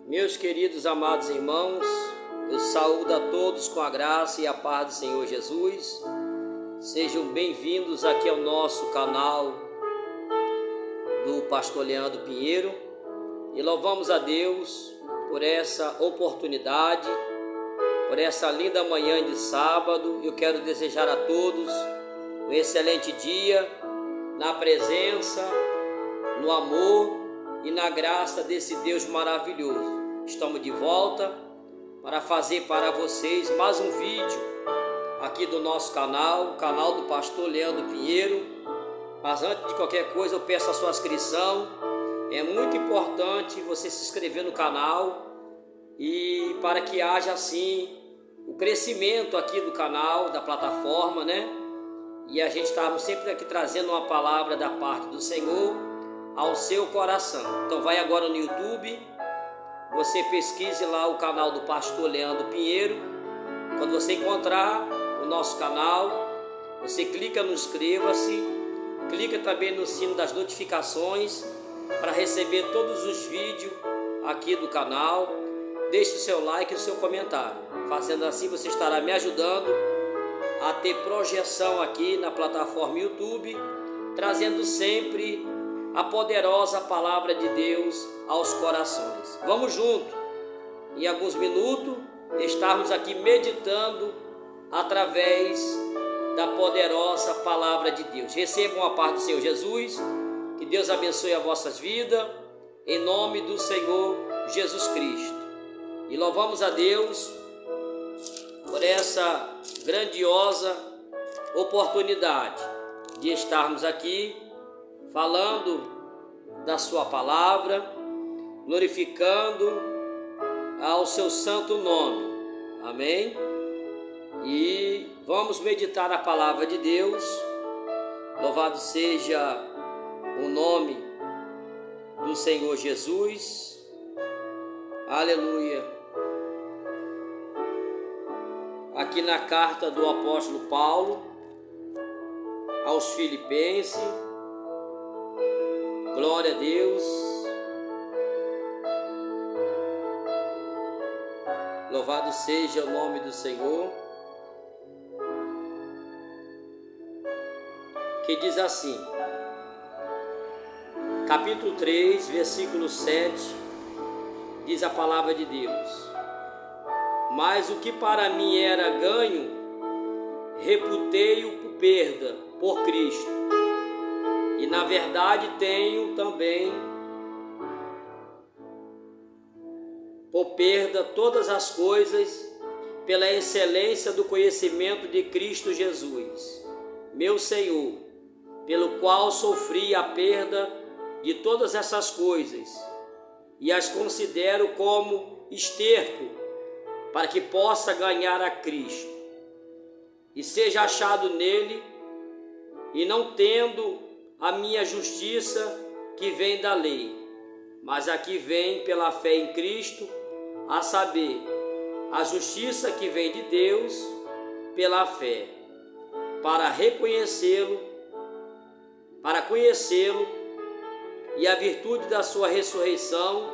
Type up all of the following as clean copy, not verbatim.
Meus queridos amados irmãos, eu saúdo a todos com a graça e a paz do Senhor Jesus. Sejam bem-vindos aqui ao nosso canal do Pastor Leandro Pinheiro e louvamos a Deus por essa oportunidade, por essa linda manhã de sábado. Eu quero desejar a todos um excelente dia na presença, no amor e na graça desse Deus maravilhoso. Estamos de volta para fazer para vocês mais um vídeo aqui do nosso canal, o canal do Pastor Leandro Pinheiro. Mas antes de qualquer coisa eu peço a sua inscrição. É muito importante você se inscrever no canal e para que haja assim o crescimento aqui do canal, da plataforma, né? E a gente está sempre aqui trazendo uma palavra da parte do Senhor ao seu coração. Então vai agora no YouTube, você pesquise lá o canal do Pastor Leandro Pinheiro. Quando você encontrar o nosso canal, você clica no inscreva-se, clica também no sino das notificações para receber todos os vídeos aqui do canal. Deixe o seu like e o seu comentário. Fazendo assim você estará me ajudando a ter projeção aqui na plataforma YouTube, trazendo sempre a poderosa palavra de Deus aos corações. Vamos junto, em alguns minutos, estarmos aqui meditando através da poderosa palavra de Deus. Recebam a paz do Senhor Jesus, que Deus abençoe as vossas vidas, em nome do Senhor Jesus Cristo. E louvamos a Deus por essa grandiosa oportunidade de estarmos aqui falando da sua palavra, glorificando ao seu santo nome. Amém? E vamos meditar a palavra de Deus. Louvado seja o nome do Senhor Jesus. Aleluia. Aqui na carta do apóstolo Paulo aos Filipenses. Glória a Deus. Louvado seja o nome do Senhor. Que diz assim, capítulo 3, versículo 7, diz a palavra de Deus: mas o que para mim era ganho, reputei-o por perda por Cristo. E na verdade tenho também por perda todas as coisas pela excelência do conhecimento de Cristo Jesus, meu Senhor, pelo qual sofri a perda de todas essas coisas e as considero como esterco para que possa ganhar a Cristo e seja achado nele, e não tendo a minha justiça que vem da lei, mas a que vem pela fé em Cristo, a saber, a justiça que vem de Deus pela fé, para conhecê-lo e a virtude da sua ressurreição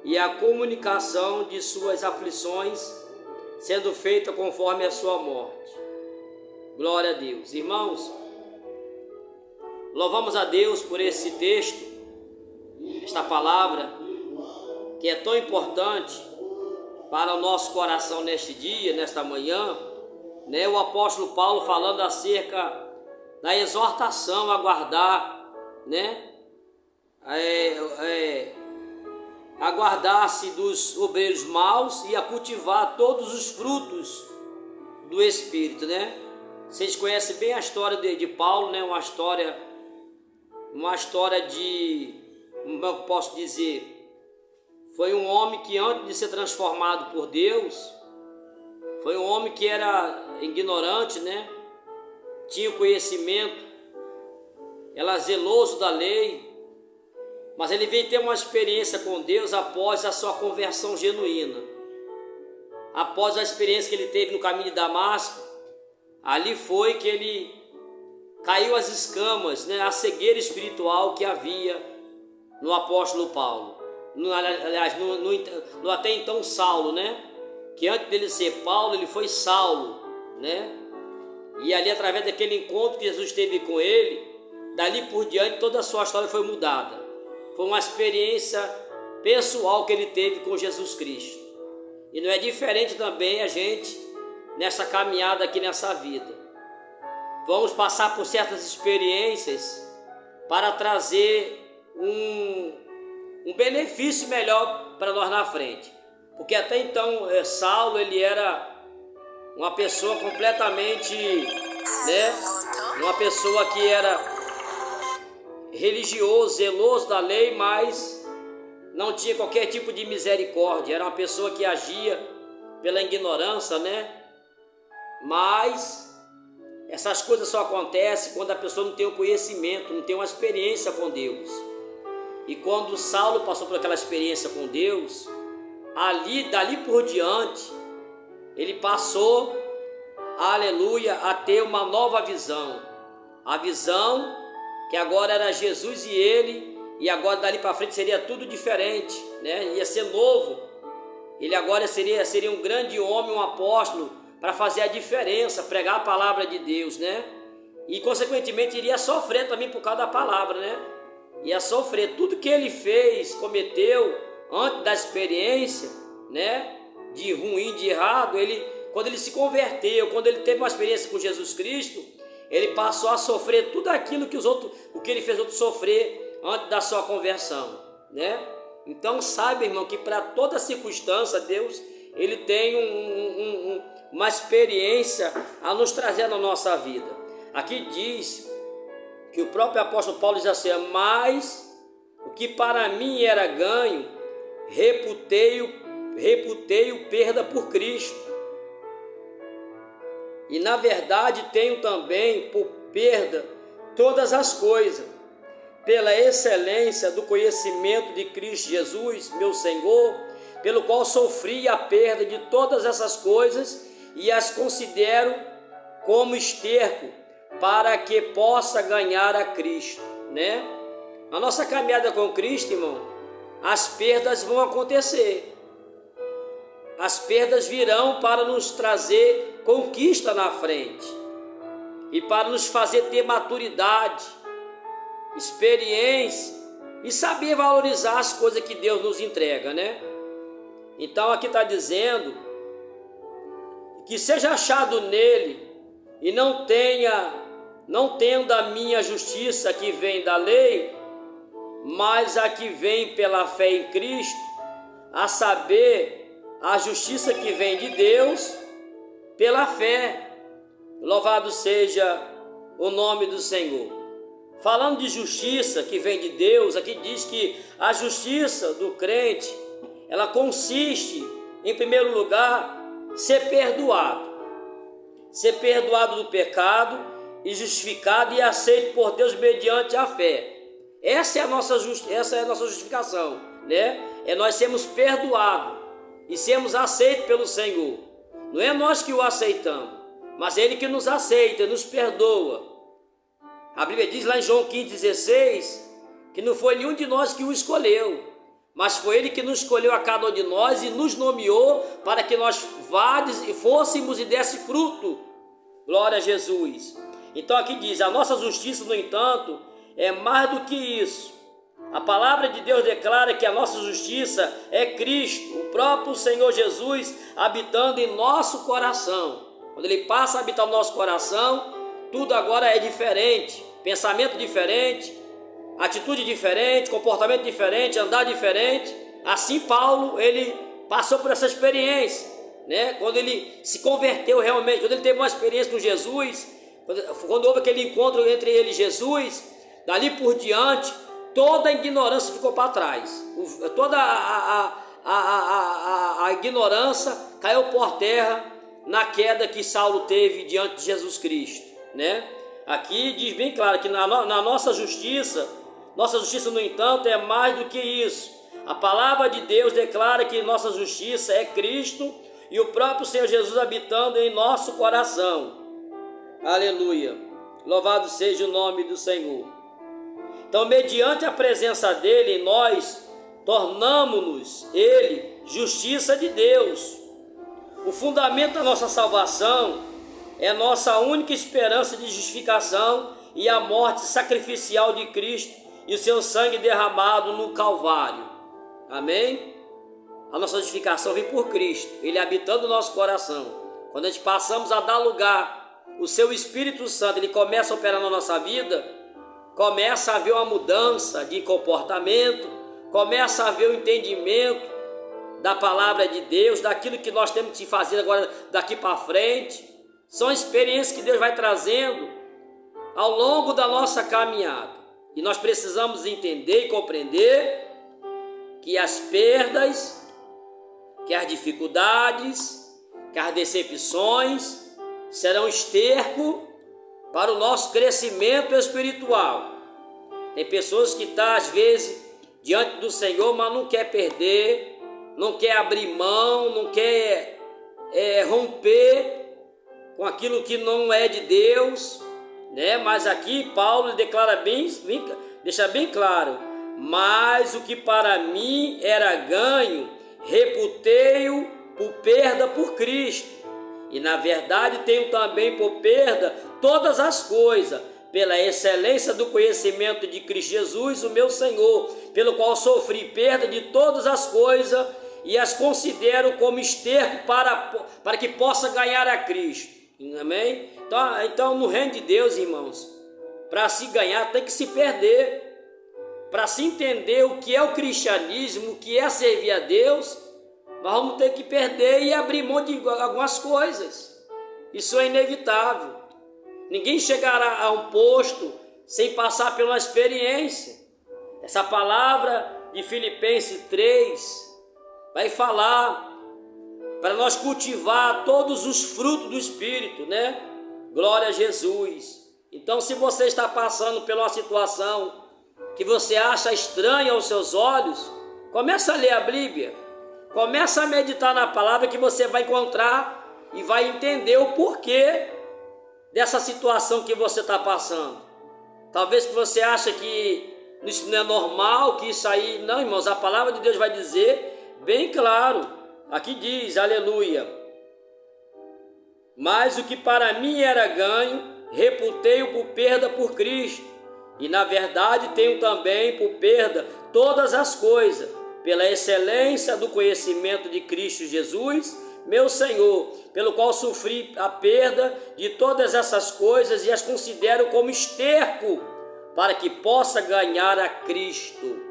e a comunicação de suas aflições, sendo feita conforme a sua morte. Glória a Deus. Irmãos, louvamos a Deus por esse texto, esta palavra que é tão importante para o nosso coração neste dia, nesta manhã, né? O apóstolo Paulo falando acerca da exortação a guardar, né? A guardar-se dos obreiros maus e a cultivar todos os frutos do Espírito, né? Vocês conhecem bem a história de Paulo, né? Uma história de, como eu posso dizer, foi um homem que antes de ser transformado por Deus, foi um homem que era ignorante, né? Tinha conhecimento, era zeloso da lei, mas ele veio ter uma experiência com Deus após a sua conversão genuína. Após a experiência que ele teve no caminho de Damasco, ali foi que ele caiu as escamas, né, a cegueira espiritual que havia no apóstolo Paulo. aliás, no até então Saulo, né? Que antes dele ser Paulo, ele foi Saulo, né? E ali, através daquele encontro que Jesus teve com ele, dali por diante toda a sua história foi mudada. Foi uma experiência pessoal que ele teve com Jesus Cristo. E não é diferente também a gente nessa caminhada aqui nessa vida. Vamos passar por certas experiências para trazer um benefício melhor para nós na frente. Porque até então Saulo, ele era uma pessoa completamente, né, uma pessoa que era religioso, zeloso da lei, mas não tinha qualquer tipo de misericórdia. Era uma pessoa que agia pela ignorância, né? Mas essas coisas só acontecem quando a pessoa não tem o conhecimento, não tem uma experiência com Deus. E quando Saulo passou por aquela experiência com Deus, dali por diante, ele passou, aleluia, a ter uma nova visão. A visão que agora era Jesus e ele, e agora dali para frente seria tudo diferente, né? Ia ser novo. Ele agora seria um grande homem, um apóstolo, para fazer a diferença, pregar a palavra de Deus, né? E consequentemente iria sofrer também por causa da palavra, né? Ia sofrer tudo que ele fez, cometeu antes da experiência, né? De ruim, de errado. Quando ele se converteu, quando ele teve uma experiência com Jesus Cristo, ele passou a sofrer tudo aquilo o que ele fez outros sofrer antes da sua conversão, né? Então saiba, irmão, que para toda circunstância Deus, ele tem uma experiência a nos trazer na nossa vida. Aqui diz que o próprio apóstolo Paulo diz assim: mas o que para mim era ganho, reputei-o perda por Cristo. E na verdade tenho também por perda todas as coisas, pela excelência do conhecimento de Cristo Jesus, meu Senhor, pelo qual sofri a perda de todas essas coisas e as considero como esterco, para que possa ganhar a Cristo, né? A nossa caminhada com Cristo, irmão, as perdas vão acontecer. As perdas virão para nos trazer conquista na frente e para nos fazer ter maturidade, experiência e saber valorizar as coisas que Deus nos entrega, né? Então aqui está dizendo que seja achado nele e não tenho da minha justiça que vem da lei, mas a que vem pela fé em Cristo, a saber, a justiça que vem de Deus pela fé. Louvado seja o nome do Senhor. Falando de justiça que vem de Deus, aqui diz que a justiça do crente, ela consiste, em primeiro lugar, ser perdoado do pecado e justificado e aceito por Deus mediante a fé. Essa é a nossa justificação, né? É nós sermos perdoados e sermos aceitos pelo Senhor. Não é nós que o aceitamos, mas Ele que nos aceita, nos perdoa. A Bíblia diz lá em João 15,16 que não foi nenhum de nós que o escolheu, mas foi Ele que nos escolheu a cada um de nós e nos nomeou para que nós fôssemos e desse fruto. Glória a Jesus. Então aqui diz, a nossa justiça, no entanto, é mais do que isso. A palavra de Deus declara que a nossa justiça é Cristo, o próprio Senhor Jesus, habitando em nosso coração. Quando Ele passa a habitar no nosso coração, tudo agora é diferente, pensamento diferente, atitude diferente, comportamento diferente, andar diferente. Assim Paulo, ele passou por essa experiência, né? Quando ele se converteu realmente, quando ele teve uma experiência com Jesus, quando houve aquele encontro entre ele e Jesus, dali por diante, toda a ignorância ficou para trás, toda a ignorância caiu por terra na queda que Saulo teve diante de Jesus Cristo, né? Aqui diz bem claro que na nossa justiça, no entanto, é mais do que isso. A palavra de Deus declara que nossa justiça é Cristo e o próprio Senhor Jesus habitando em nosso coração. Aleluia! Louvado seja o nome do Senhor. Então, mediante a presença dele em nós, tornamo-nos ele justiça de Deus. O fundamento da nossa salvação é a nossa única esperança de justificação e a morte sacrificial de Cristo e o seu sangue derramado no Calvário. Amém? A nossa justificação vem por Cristo, Ele habitando no nosso coração. Quando a gente passamos a dar lugar, o seu Espírito Santo, Ele começa a operar na nossa vida, começa a haver uma mudança de comportamento, começa a haver o entendimento da palavra de Deus, daquilo que nós temos que fazer agora daqui para frente. São experiências que Deus vai trazendo ao longo da nossa caminhada. E nós precisamos entender e compreender que as perdas, que as dificuldades, que as decepções serão esterco para o nosso crescimento espiritual. Tem pessoas que estão às vezes diante do Senhor, mas não quer perder, não quer abrir mão, não quer romper com aquilo que não é de Deus, né? Mas aqui Paulo declara deixa bem claro: mas o que para mim era ganho, reputei-o por perda por Cristo. E na verdade tenho também por perda todas as coisas, pela excelência do conhecimento de Cristo Jesus, o meu Senhor, pelo qual sofri perda de todas as coisas e as considero como esterco para que possa ganhar a Cristo. Amém? Então no reino de Deus, irmãos, para se ganhar tem que se perder. Para se entender o que é o cristianismo, o que é servir a Deus, nós vamos ter que perder e abrir mão de algumas coisas. Isso é inevitável. Ninguém chegará a um posto sem passar por uma experiência. Essa palavra de Filipenses 3 vai falar para nós cultivar todos os frutos do Espírito, né? Glória a Jesus. Então, se você está passando por uma situação que você acha estranha aos seus olhos, começa a ler a Bíblia, começa a meditar na palavra, que você vai encontrar e vai entender o porquê dessa situação que você está passando. Talvez que você acha que isso não é normal, que isso aí... Não, irmãos, a palavra de Deus vai dizer bem claro. Aqui diz, aleluia: mas o que para mim era ganho, reputei-o por perda por Cristo. E na verdade tenho também por perda todas as coisas, pela excelência do conhecimento de Cristo Jesus, meu Senhor, pelo qual sofri a perda de todas essas coisas e as considero como esterco, para que possa ganhar a Cristo.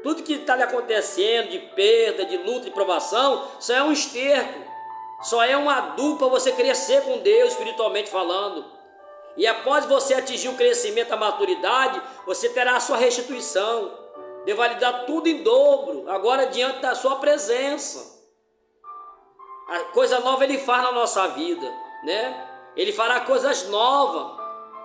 Tudo que está lhe acontecendo de perda, de luta, de provação, só é um esterco, só é um adubo para você crescer com Deus, espiritualmente falando. E após você atingir o crescimento, a maturidade, você terá a sua restituição. Deus vai lhe dar tudo em dobro, agora diante da sua presença. A coisa nova Ele faz na nossa vida, né? Ele fará coisas novas.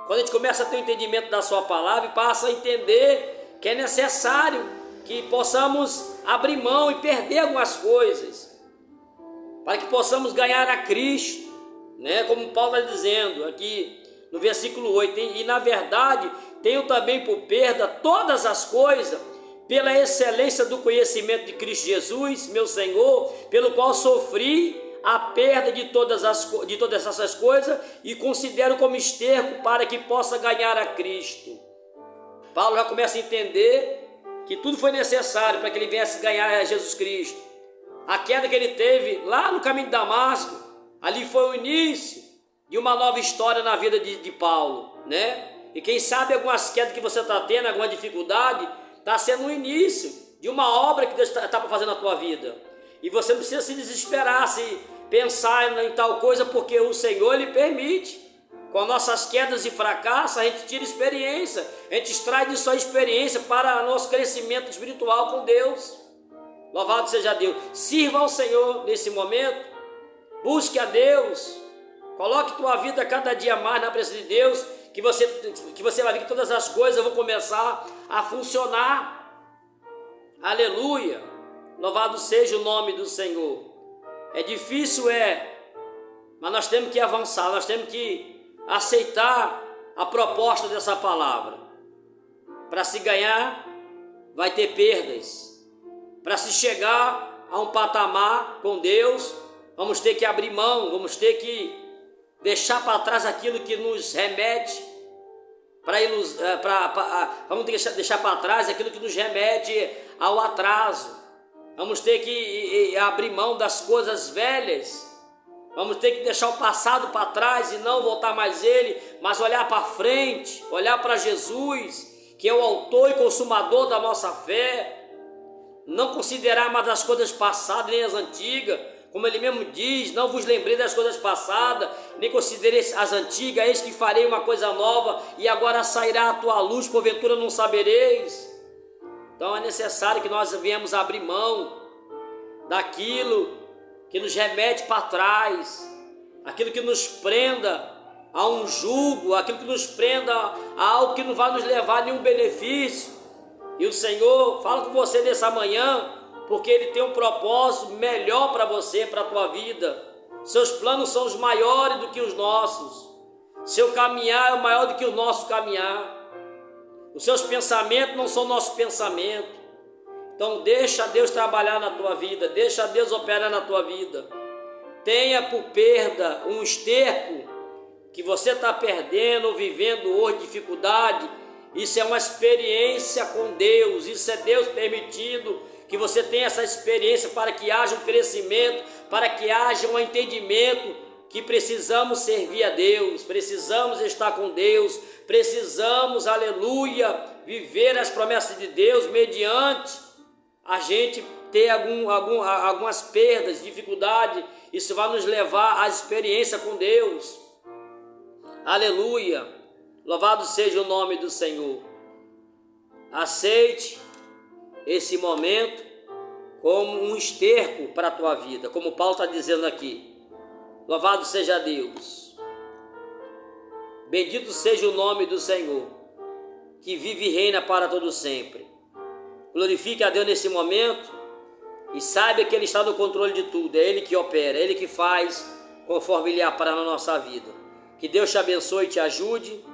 Quando a gente começa a ter o entendimento da sua palavra e passa a entender que é necessário que possamos abrir mão e perder algumas coisas, para que possamos ganhar a Cristo, né? Como Paulo está dizendo aqui no versículo 8, e na verdade tenho também por perda todas as coisas, pela excelência do conhecimento de Cristo Jesus, meu Senhor, pelo qual sofri a perda de todas essas coisas e considero como esterco para que possa ganhar a Cristo. Paulo já começa a entender que tudo foi necessário para que ele viesse ganhar a Jesus Cristo. A queda que ele teve lá no caminho de Damasco, ali foi o início de uma nova história na vida de Paulo, né? E quem sabe algumas quedas que você está tendo, alguma dificuldade, está sendo o início de uma obra que Deus está fazendo na tua vida. E você não precisa se desesperar, se pensar em tal coisa, porque o Senhor Ele permite. Com nossas quedas e fracassos, a gente tira experiência, a gente extrai de sua experiência para nosso crescimento espiritual com Deus. Louvado seja Deus. Sirva ao Senhor nesse momento, busque a Deus, coloque tua vida cada dia mais na presença de Deus, que você vai ver que todas as coisas vão começar a funcionar. Aleluia, louvado seja o nome do Senhor. É difícil, mas nós temos que avançar, nós temos que aceitar a proposta dessa palavra. Para se ganhar, vai ter perdas. Para se chegar a um patamar com Deus, vamos ter que abrir mão, vamos ter que deixar para trás aquilo que nos remete vamos deixar para trás aquilo que nos remete ao atraso. Vamos ter que abrir mão das coisas velhas. Vamos ter que deixar o passado para trás e não voltar mais ele, mas olhar para frente, olhar para Jesus, que é o autor e consumador da nossa fé. Não considerar mais as coisas passadas nem as antigas, como ele mesmo diz, não vos lembrei das coisas passadas, nem considerei as antigas, eis que farei uma coisa nova, e agora sairá a tua luz, porventura não sabereis. Então é necessário que nós venhamos abrir mão daquilo que nos remete para trás, aquilo que nos prenda a um jugo, aquilo que nos prenda a algo que não vai nos levar a nenhum benefício. E o Senhor fala com você nessa manhã, porque Ele tem um propósito melhor para você, para a tua vida. Seus planos são os maiores do que os nossos. Seu caminhar é maior do que o nosso caminhar. Os seus pensamentos não são nosso pensamento. Então deixa Deus trabalhar na tua vida, deixa Deus operar na tua vida. Tenha por perda um esterco que você está perdendo ou vivendo hoje dificuldade. Isso é uma experiência com Deus, isso é Deus permitindo que você tenha essa experiência para que haja um crescimento, para que haja um entendimento que precisamos servir a Deus, precisamos estar com Deus, precisamos, aleluia, viver as promessas de Deus mediante a gente ter algumas perdas, dificuldade. Isso vai nos levar à experiência com Deus. Aleluia, louvado seja o nome do Senhor. Aceite esse momento como um esterco para a tua vida, como Paulo está dizendo aqui. Louvado seja Deus. Bendito seja o nome do Senhor, que vive e reina para todo sempre. Glorifique a Deus nesse momento e saiba que Ele está no controle de tudo. É Ele que opera, é Ele que faz conforme Ele apraz na nossa vida. Que Deus te abençoe e te ajude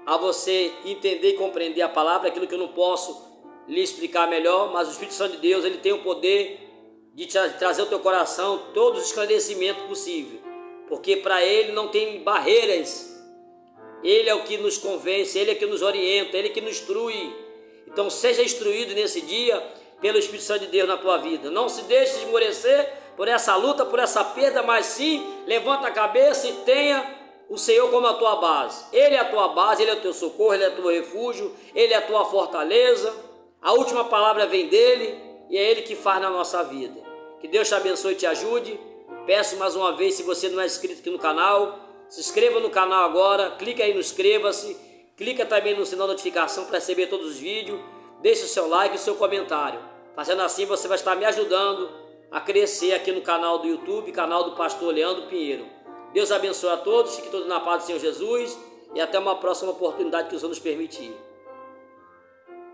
a você entender e compreender a palavra, aquilo que eu não posso lhe explicar melhor, mas o Espírito Santo de Deus, ele tem o poder de trazer ao teu coração todos os esclarecimentos possíveis, porque para ele não tem barreiras. Ele é o que nos convence, ele é o que nos orienta, ele é que nos instrui. Então seja instruído nesse dia pelo Espírito Santo de Deus na tua vida. Não se deixe esmorecer por essa luta, por essa perda, mas sim levanta a cabeça e tenha o Senhor como a tua base. Ele é a tua base, Ele é o teu socorro, Ele é o teu refúgio, Ele é a tua fortaleza. A última palavra vem dEle e é Ele que faz na nossa vida. Que Deus te abençoe e te ajude. Peço mais uma vez, se você não é inscrito aqui no canal, se inscreva no canal agora, clica aí no inscreva-se, clica também no sinal de notificação para receber todos os vídeos, deixe o seu like e o seu comentário. Fazendo assim você vai estar me ajudando a crescer aqui no canal do YouTube, canal do pastor Leandro Pinheiro. Deus abençoe a todos, fique todos na paz do Senhor Jesus e até uma próxima oportunidade que o Senhor nos permitir.